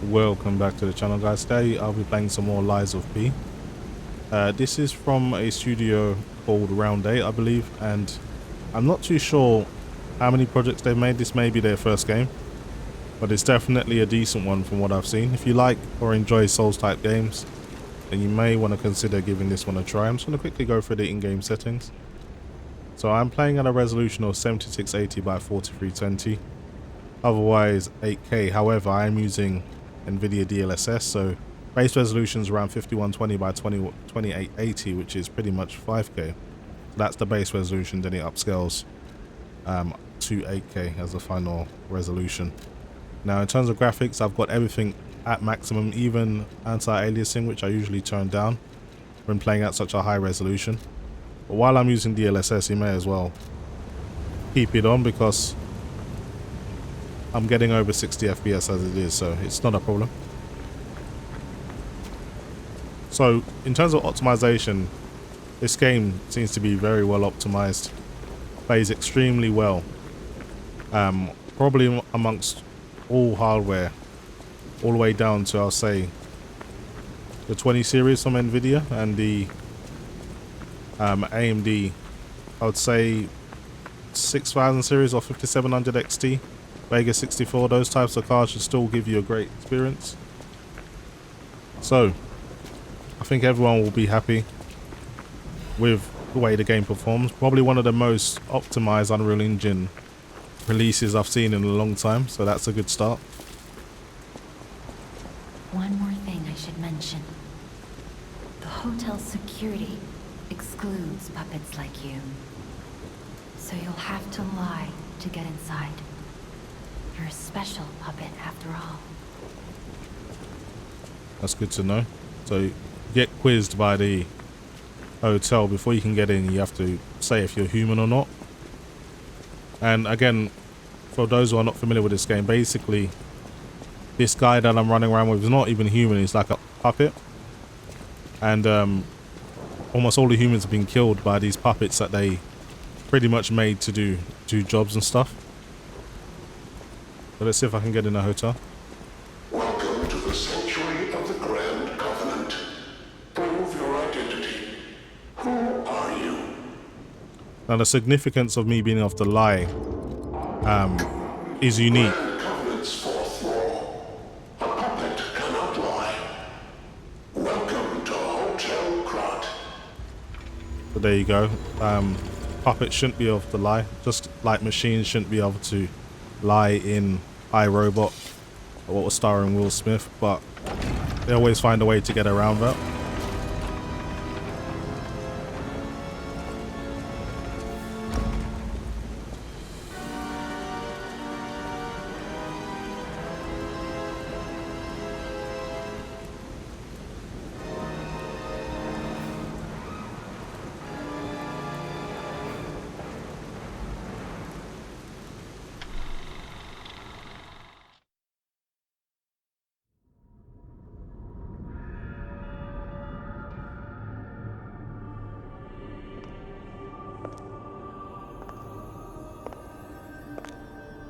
Welcome back to the channel, guys. Today I'll be playing some more Lies of P. This is from a studio called Round 8, I believe, and I'm not too sure how many projects they've made. This may be their first game, but it's definitely a decent one from what I've seen. If you like or enjoy Souls type games, then you may want to consider giving this one a try. I'm just going to quickly go through the in-game settings. So I'm playing at a resolution of 7680 by 4320, otherwise 8K. However, I'm using NVIDIA DLSS, so base resolution is around 5120 by 2880, which is pretty much 5K. So that's the base resolution, then it upscales to 8K as the final resolution. Now, in terms of graphics, I've got everything at maximum, even anti-aliasing, which I usually turn down when playing at such a high resolution. But while I'm using DLSS, you may as well keep it on because I'm getting over 60 FPS as it is, so it's not a problem. So in terms of optimization, this game seems to be very well optimized, plays extremely well, probably amongst all hardware, all the way down to, I'll say, the 20 series from NVIDIA and the AMD, I would say 6000 series or 5700 XT, Vega 64, those types of cards should still give you a great experience. So I think everyone will be happy with the way the game performs. Probably one of the most optimized Unreal Engine releases I've seen in a long time, so that's a good start. One more thing I should mention. The hotel's security excludes puppets like you. So you'll have to lie to get inside. You're a special puppet after all. That's good to know. So you get quizzed by the hotel before you can get in. You have to say if you're human or not. And again, for those who are not familiar with this game, basically this guy that I'm running around with is not even human. He's like a puppet. And almost all the humans have been killed by these puppets that they pretty much made to do jobs and stuff. So let's see if I can get in a hotel. Welcome to the sanctuary of the Grand Covenant. Prove your identity. Who are you? Now the significance of me being able to lie is unique. Grand Covenant's fourth law. A puppet cannot lie. Welcome to Hotel Krat. So there you go. Puppets shouldn't be able to lie, just like machines shouldn't be able to lie in iRobot, or what was starring Will Smith, but they always find a way to get around that.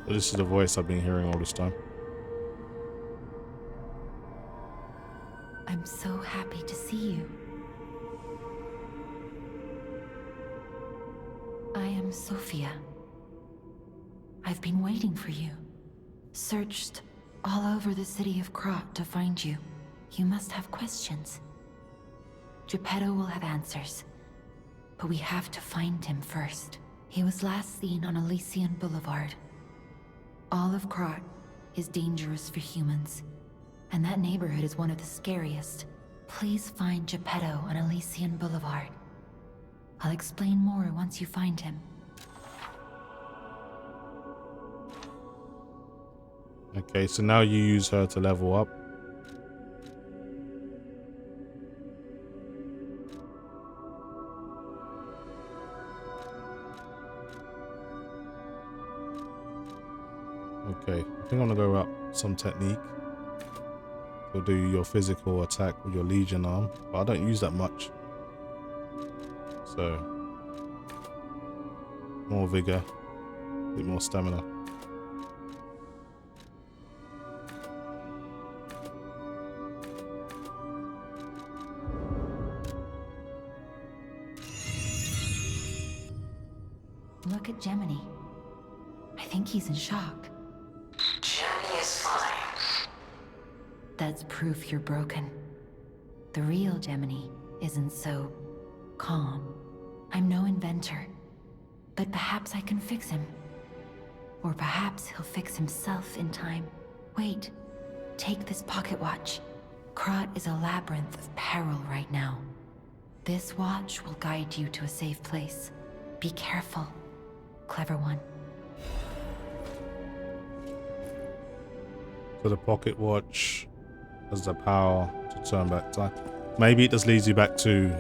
But this is the voice I've been hearing all this time. I'm so happy to see you. I am Sophia. I've been waiting for you. Searched all over the city of Krat to find you. You must have questions. Geppetto will have answers. But we have to find him first. He was last seen on Elysian Boulevard. All of Krat is dangerous for humans, and that neighborhood is one of the scariest. Please find Geppetto on Elysian Boulevard. I'll explain more once you find him. Okay, so now you use her to level up. Okay, I think I'm gonna go up some technique. You'll do your physical attack with your Legion arm, but I don't use that much. So, more vigor, a bit more stamina. Look at Gemini. I think he's in shock. Gemini is fine. That's proof you're broken. The real Gemini isn't so calm. I'm no inventor, but perhaps I can fix him. Or perhaps he'll fix himself in time. Wait, take this pocket watch. Krot is a labyrinth of peril right now. This watch will guide you to a safe place. Be careful, clever one. So the pocket watch has the power to turn back time. Maybe it just leads you back to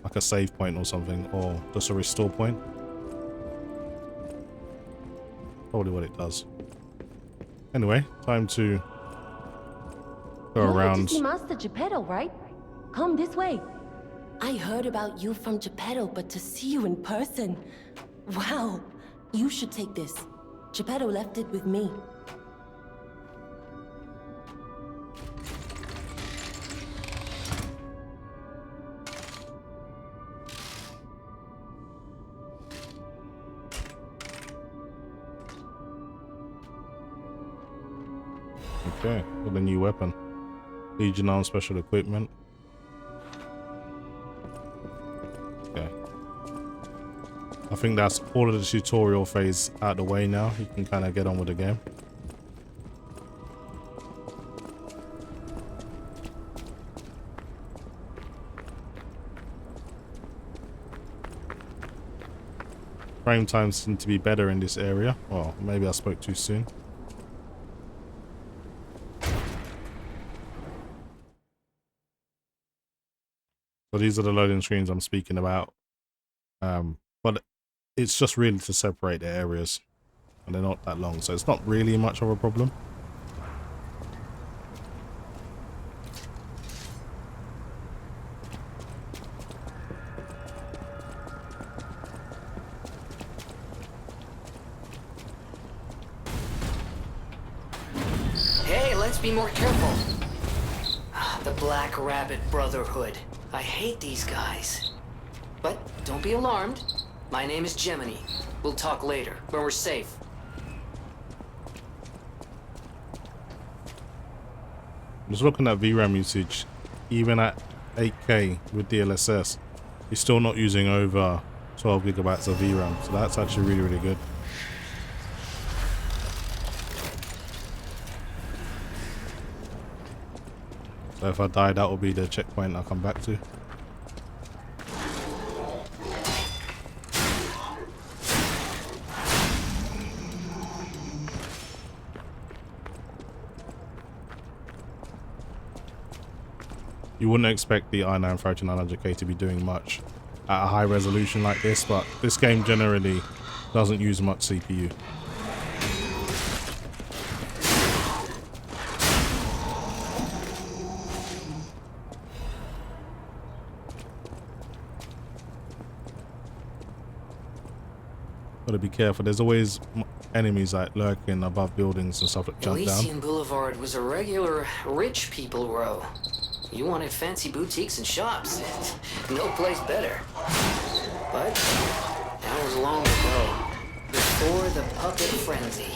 like a save point or something, or just a restore point. Probably what it does. Anyway, time to go around. Master Geppetto, right? Come this way. I heard about you from Geppetto, but to see you in person... Wow! You should take this. Geppetto left it with me. Okay, with a new weapon. Legion arm special equipment. Okay. I think that's all of the tutorial phase out the way now. You can kind of get on with the game. Frame times seem to be better in this area. Well, maybe I spoke too soon. So these are the loading screens I'm speaking about. But it's just really to separate the areas. And they're not that long, so it's not really much of a problem. Hey, let's be more careful. The Black Rabbit Brotherhood. I hate these guys. But don't be alarmed. My name is Gemini. We'll talk later, when we're safe. Just looking at VRAM usage, even at 8K with DLSS, you're still not using over 12 gigabytes of VRAM. So that's actually really, really good. So if I die, that will be the checkpoint I'll come back to. You wouldn't expect the i9 3900K to be doing much at a high resolution like this, but this game generally doesn't use much CPU. Gotta be careful. There's always enemies like lurking above buildings and stuff that jump down. Elysian Boulevard was a regular rich people row. You wanted fancy boutiques and shops. No place better. But that was long ago, before the puppet frenzy.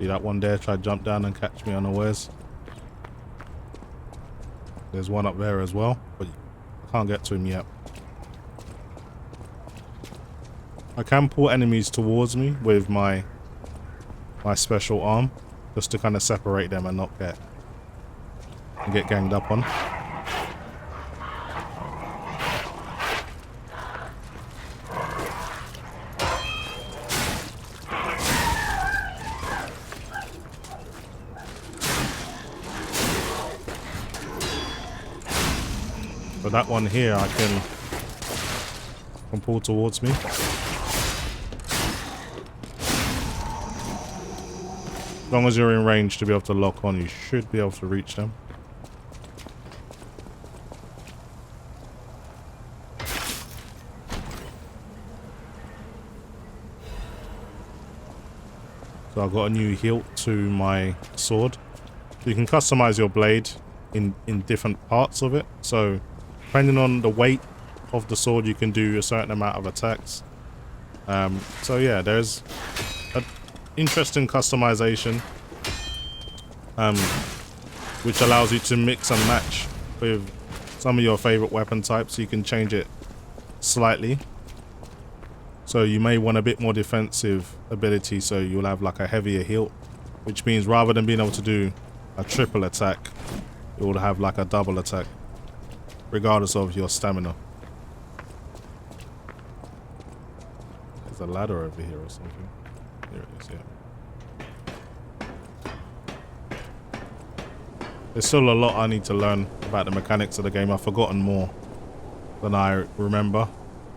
See that one there try to jump down and catch me unawares. There's one up there as well, but I can't get to him yet. I can pull enemies towards me with my special arm, just to kind of separate them and not get ganged up on. But that one here I can pull towards me. As long as you're in range to be able to lock on, you should be able to reach them. So I've got a new hilt to my sword. You can customize your blade in different parts of it. So depending on the weight of the sword you can do a certain amount of attacks. So yeah, there's an interesting customization, which allows you to mix and match with some of your favorite weapon types. You can change it slightly. So you may want a bit more defensive ability, so you'll have like a heavier hilt, which means rather than being able to do a triple attack, you will have like a double attack, regardless of your stamina. There's a ladder over here or something. Here it is, yeah. There's still a lot I need to learn about the mechanics of the game. I've forgotten more than I remember.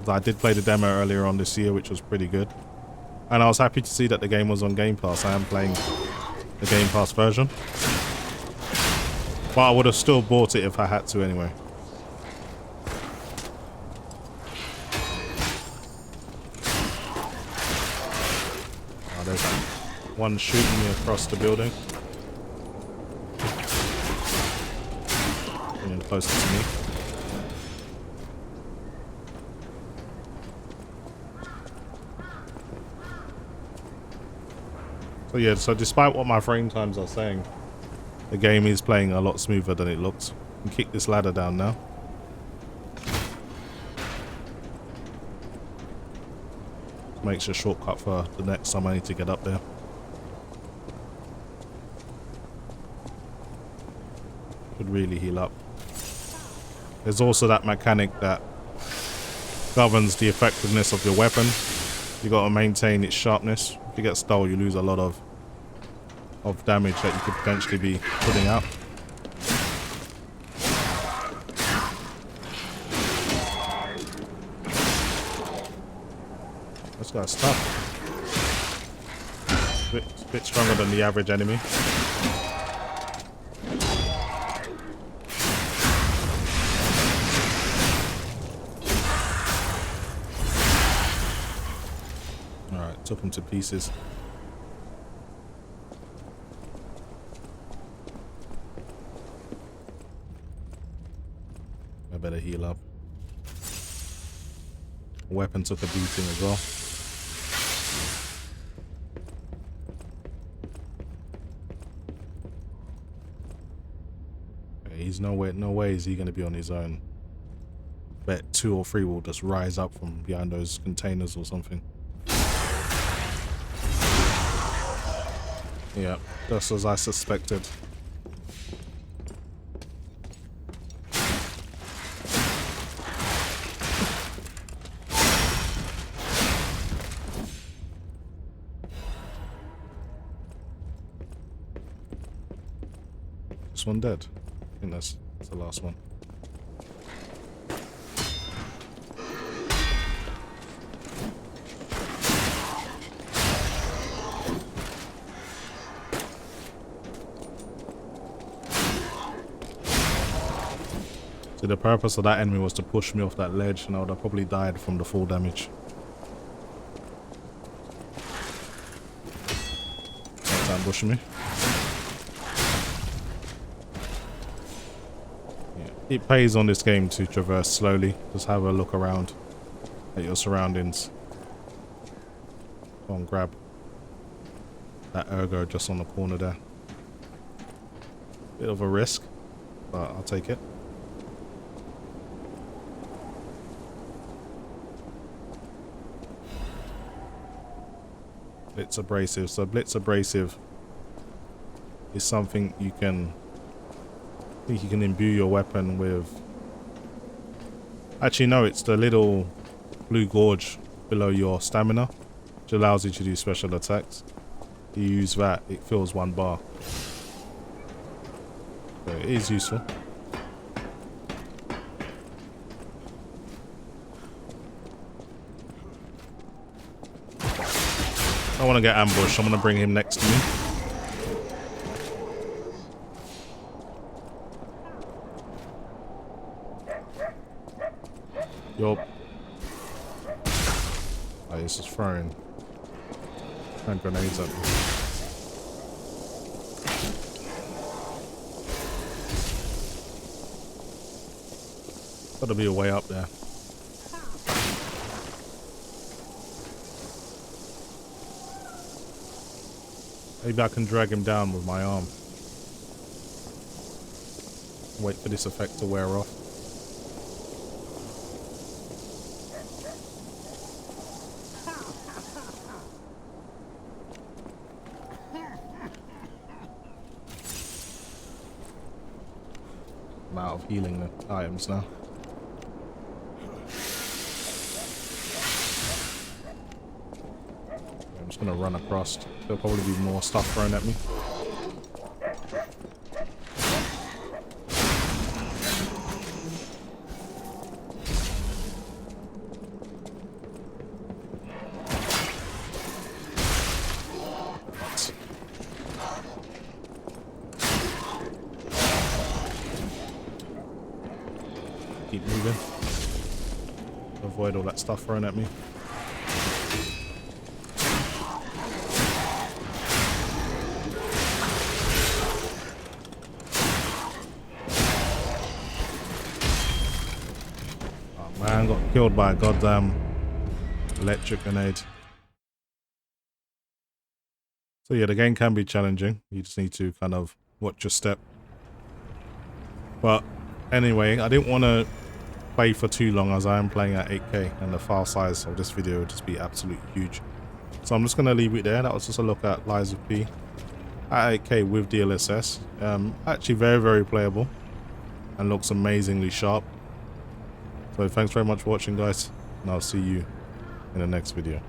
I did play the demo earlier on this year, which was pretty good. And I was happy to see that the game was on Game Pass. I am playing the Game Pass version. But I would have still bought it if I had to anyway. Oh, there's one shooting me across the building. Getting closer to me. So yeah, so despite what my frame times are saying, the game is playing a lot smoother than it looks. I can kick this ladder down now. Makes a shortcut for the next time I need to get up there. Should really heal up. There's also that mechanic that governs the effectiveness of your weapon. You got to maintain its sharpness. If you get stole, you lose a lot of damage that you could potentially be putting out. This guy's tough. A bit stronger than the average enemy. Alright, took him to pieces. I better heal up. Weapon took a beating as well. Okay, he's no way is he going to be on his own. Bet 2 or 3 will just rise up from behind those containers or something. Yeah, just as I suspected. One dead. I think that's the last one. So the purpose of that enemy was to push me off that ledge, and I would have probably died from the fall damage. That's ambushing me. It pays on this game to traverse slowly. Just have a look around at your surroundings. Go and grab that ergo just on the corner there. Bit of a risk, but I'll take it. Blitz abrasive. So blitz abrasive is something you can... I think you can imbue your weapon with... Actually, no, it's the little blue gorge below your stamina, which allows you to do special attacks. You use that, it fills 1 bar. So it is useful. I want to get ambushed. I'm going to bring him next to me. Yup. Oh, he's just throwing hand grenades at me. Gotta be a way up there. Maybe I can drag him down with my arm. Wait for this effect to wear off. I'm out of healing items now. I'm just gonna run across. There'll probably be more stuff thrown at me. Keep moving. Avoid all that stuff thrown at me. Oh man, got killed by a goddamn electric grenade. So yeah, the game can be challenging. You just need to kind of watch your step. But anyway, I didn't want to play for too long as I am playing at 8K and the file size of this video would just be absolutely huge. So I'm just going to leave it there. That was just a look at Lies of P at 8K with DLSS. Actually very, very playable and looks amazingly sharp. So thanks very much for watching, guys, and I'll see you in the next video.